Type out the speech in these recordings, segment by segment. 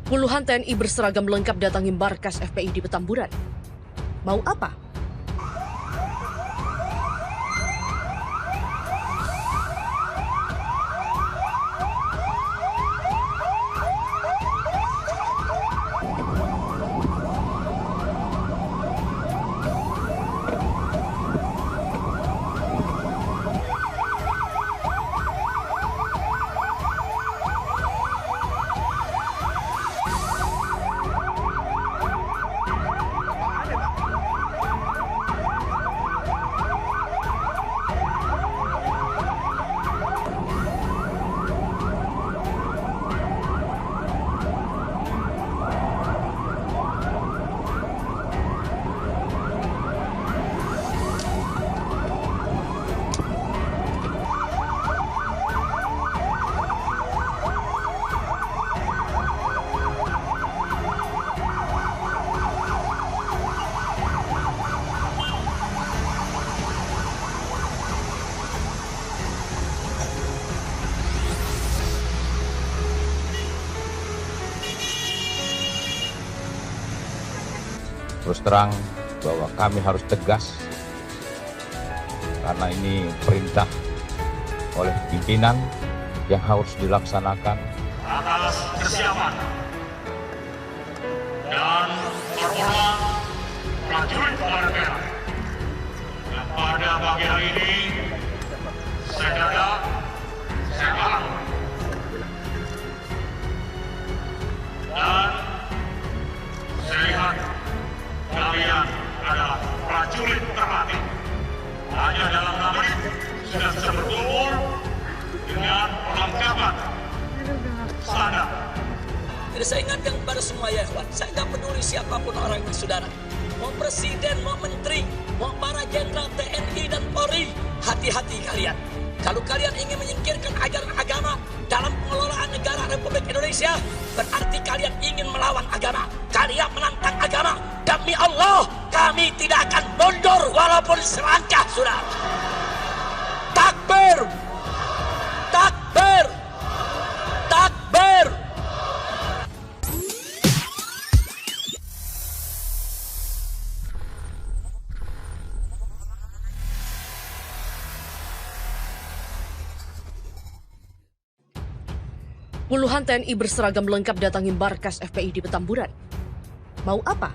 Puluhan TNI berseragam lengkap datangi markas FPI di Petamburan. Mau apa? Terus terang bahwa kami harus tegas karena ini perintah oleh pimpinan yang harus dilaksanakan. Atas kesiapan dan terhormat prajurit Bendera Merah yang pada pagi hari ini saya jaga, saya paham, dan saya lihat kalian adalah prajurit terlatih. Hanya dalam 6 menit sudah bisa berkumpul dengan perlengkapan standar. Jadi saya ingatkan kepada semua ya ikhwan, saya nggak peduli siapapun orangnya saudara. Mau presiden, mau menteri, mau para jenderal TNI dan Polri, hati-hati kalian. Kalau kalian ingin menyingkirkan ajaran agama dalam pengelolaan negara Republik Indonesia, berarti kalian ingin melawan agama. Kalian menantang agama. Demi Allah, kami tidak akan mundur walaupun selangkah, saudara. Takbir! Takbir! Takbir! Puluhan TNI berseragam lengkap datangi markas FPI di Petamburan. Mau apa?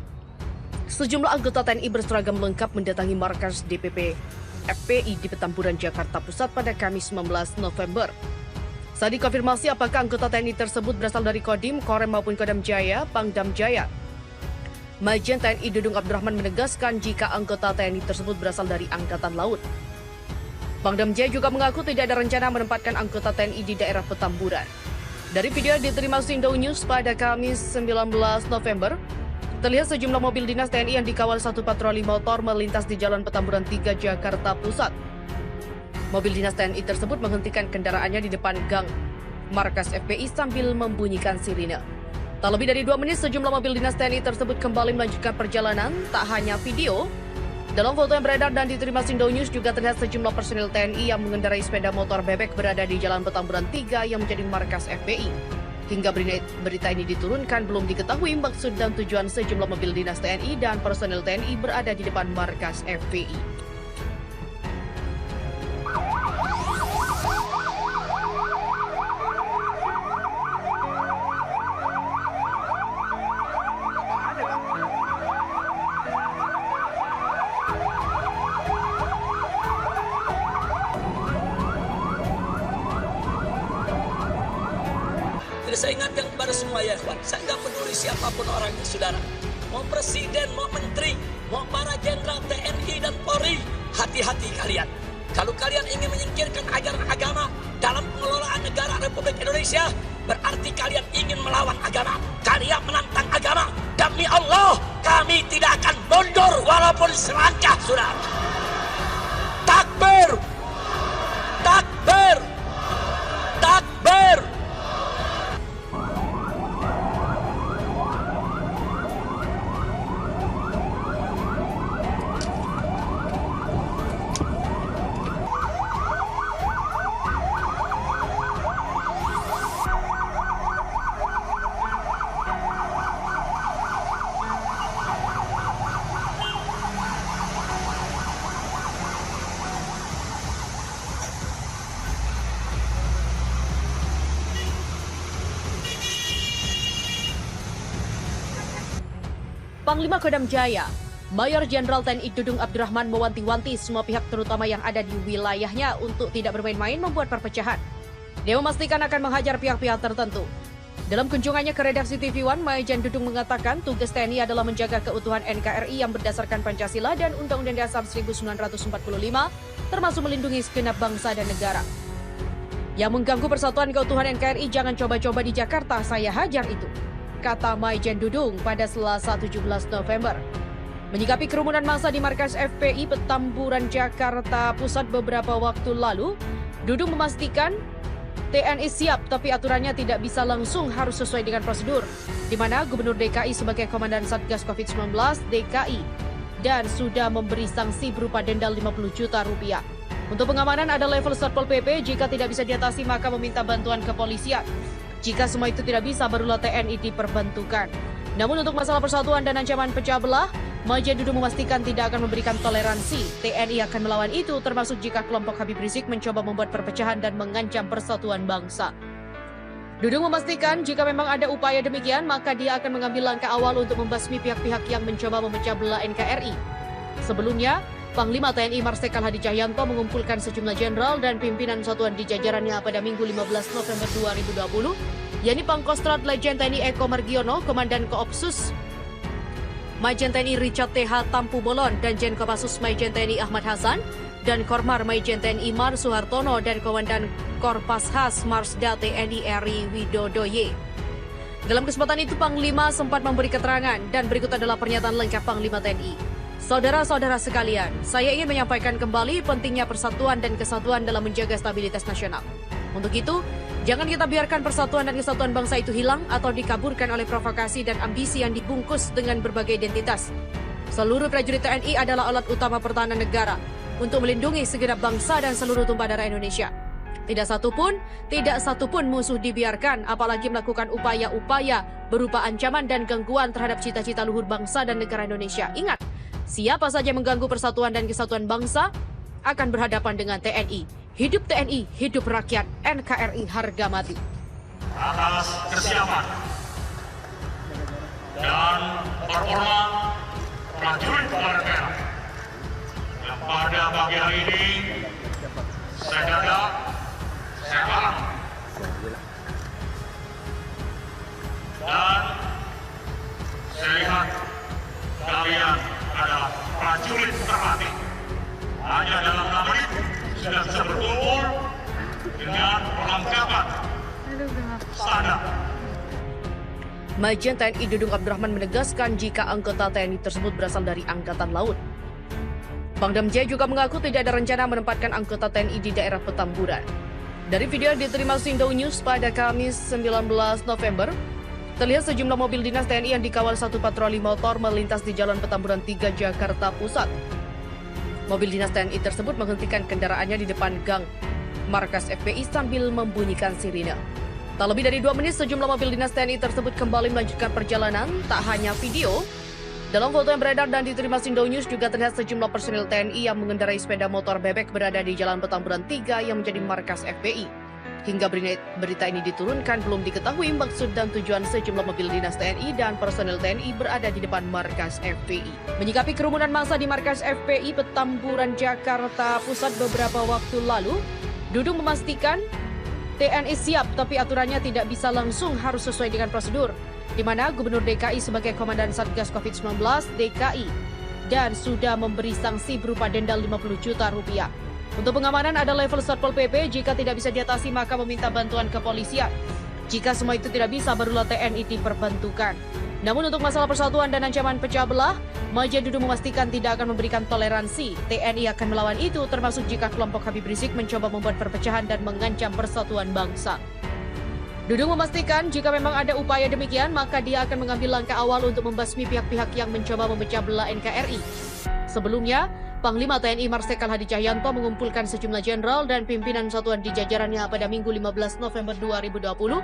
Sejumlah anggota TNI berseragam lengkap mendatangi markas DPP FPI di Petamburan, Jakarta Pusat pada Kamis 19 November. Saat dikonfirmasi apakah anggota TNI tersebut berasal dari Kodim, Korem maupun Kodam Jaya, Pangdam Jaya, Majen TNI Dudung Abdurrahman menegaskan jika anggota TNI tersebut berasal dari Angkatan Laut. Pangdam Jaya juga mengaku tidak ada rencana menempatkan anggota TNI di daerah Petamburan. Dari video yang diterima Sindo News pada Kamis 19 November, terlihat sejumlah mobil dinas TNI yang dikawal satu patroli motor melintas di Jalan Petamburan 3, Jakarta Pusat. Mobil dinas TNI tersebut menghentikan kendaraannya di depan gang markas FPI sambil membunyikan sirine. Tak lebih dari 2 menit, sejumlah mobil dinas TNI tersebut kembali melanjutkan perjalanan. Tak hanya video, dalam foto yang beredar dan diterima Sindo News juga terlihat sejumlah personil TNI yang mengendarai sepeda motor bebek berada di Jalan Petamburan 3 yang menjadi markas FPI. Hingga berita ini diturunkan, belum diketahui maksud dan tujuan sejumlah mobil dinas TNI dan personil TNI berada di depan markas FPI. Jadi saya ingatkan kepada semua ya ikhwan, saya nggak peduli siapapun orangnya saudara. Mau presiden, mau menteri, mau para jenderal TNI dan Polri, hati-hati kalian. Kalau kalian ingin menyingkirkan ajaran agama dalam pengelolaan negara Republik Indonesia, berarti kalian ingin melawan agama. Kalian menantang agama. Demi Allah, kami tidak akan mundur walaupun selangkah, saudara. Takbir! Takbir! Takbir! Panglima Kodam Jaya, Mayor Jenderal TNI Dudung Abdurrahman mewanti-wanti semua pihak terutama yang ada di wilayahnya untuk tidak bermain-main membuat perpecahan. Dia memastikan akan menghajar pihak-pihak tertentu. Dalam kunjungannya ke redaksi TV One, Majen Dudung mengatakan tugas TNI adalah menjaga keutuhan NKRI yang berdasarkan Pancasila dan Undang-Undang Dasar 1945, termasuk melindungi segenap bangsa dan negara. Yang mengganggu persatuan keutuhan NKRI jangan coba-coba di Jakarta, saya hajar itu, kata Majen Dudung pada Selasa 17 November. Menyikapi kerumunan massa di markas FPI Petamburan, Jakarta Pusat beberapa waktu lalu, Dudung memastikan TNI siap, tapi aturannya tidak bisa langsung, harus sesuai dengan prosedur, di mana Gubernur DKI sebagai Komandan Satgas COVID-19 DKI dan sudah memberi sanksi berupa denda 50 juta rupiah. Untuk pengamanan ada level Satpol PP, jika tidak bisa diatasi maka meminta bantuan kepolisian. Jika semua itu tidak bisa, barulah TNI diperbantukan. Namun untuk masalah persatuan dan ancaman pecah belah, Majen Dudung memastikan tidak akan memberikan toleransi. TNI akan melawan itu, termasuk jika kelompok Habib Rizik mencoba membuat perpecahan dan mengancam persatuan bangsa. Dudung memastikan jika memang ada upaya demikian, maka dia akan mengambil langkah awal untuk membasmi pihak-pihak yang mencoba memecah belah NKRI. Sebelumnya, Panglima TNI Marsikal Hadi Cahyanto mengumpulkan sejumlah jenderal dan pimpinan satuan di jajarannya pada Minggu 15 November 2020, yakni Pangkostrat Lejen TNI Eko Margiono, Komandan Koopsus Majen TNI Richard TH Tampu Bolon, dan Jen Kopassus Majen TNI Ahmad Hasan, dan Kormar Majen TNI Mar Suhartono, dan Komandan Korpashas Marsda TNI Eri Widodoye. Dalam kesempatan itu, Panglima sempat memberi keterangan, dan berikut adalah pernyataan lengkap Panglima TNI. Saudara-saudara sekalian, saya ingin menyampaikan kembali pentingnya persatuan dan kesatuan dalam menjaga stabilitas nasional. Untuk itu, jangan kita biarkan persatuan dan kesatuan bangsa itu hilang atau dikaburkan oleh provokasi dan ambisi yang dibungkus dengan berbagai identitas. Seluruh prajurit TNI adalah alat utama pertahanan negara untuk melindungi segenap bangsa dan seluruh tumpah darah Indonesia. Tidak satupun musuh dibiarkan, apalagi melakukan upaya-upaya berupa ancaman dan gangguan terhadap cita-cita luhur bangsa dan negara Indonesia. Ingat, siapa saja mengganggu persatuan dan kesatuan bangsa akan berhadapan dengan TNI. Hidup TNI, hidup rakyat, NKRI harga mati. Atas kesiapan dan performa prajurit Bala Negara yang pada pagi hari ini saya jaga, saya paham, dan saya lihat kalian adalah prajurit terhati. Hanya dalam 6 menit sudah bisa berkumpul dengan perlengkapan standar. Majen TNI Dudung Abdurrahman menegaskan jika anggota TNI tersebut berasal dari Angkatan Laut. Pangdam Jaya juga mengaku tidak ada rencana menempatkan anggota TNI di daerah Petamburan. Dari video yang diterima Sindo News pada Kamis 19 November, terlihat sejumlah mobil dinas TNI yang dikawal satu patroli motor melintas di Jalan Petamburan 3, Jakarta Pusat. Mobil dinas TNI tersebut menghentikan kendaraannya di depan gang markas FPI sambil membunyikan sirine. Tak lebih dari 2 menit, sejumlah mobil dinas TNI tersebut kembali melanjutkan perjalanan. Tak hanya video, dalam foto yang beredar dan diterima Sindo News juga terlihat sejumlah personil TNI yang mengendarai sepeda motor bebek berada di Jalan Petamburan 3 yang menjadi markas FPI. Hingga berita ini diturunkan, belum diketahui maksud dan tujuan sejumlah mobil dinas TNI dan personel TNI berada di depan markas FPI. Menyikapi kerumunan massa di markas FPI Petamburan, Jakarta Pusat beberapa waktu lalu, Dudung memastikan TNI siap, tapi aturannya tidak bisa langsung, harus sesuai dengan prosedur, di mana Gubernur DKI sebagai Komandan Satgas COVID-19 DKI dan sudah memberi sanksi berupa denda 50 juta rupiah. Untuk pengamanan ada level Satpol PP, jika tidak bisa diatasi maka meminta bantuan kepolisian. Jika semua itu tidak bisa, barulah TNI diperbantukan. Namun untuk masalah persatuan dan ancaman pecah belah, Majen Dudung memastikan tidak akan memberikan toleransi. TNI akan melawan itu, termasuk jika kelompok Habib Rizik mencoba membuat perpecahan dan mengancam persatuan bangsa. Dudung memastikan jika memang ada upaya demikian, maka dia akan mengambil langkah awal untuk membasmi pihak-pihak yang mencoba memecah belah NKRI. Sebelumnya, Panglima TNI Marsikal Hadi Cahyanto mengumpulkan sejumlah jenderal dan pimpinan satuan di jajarannya pada Minggu 15 November 2020,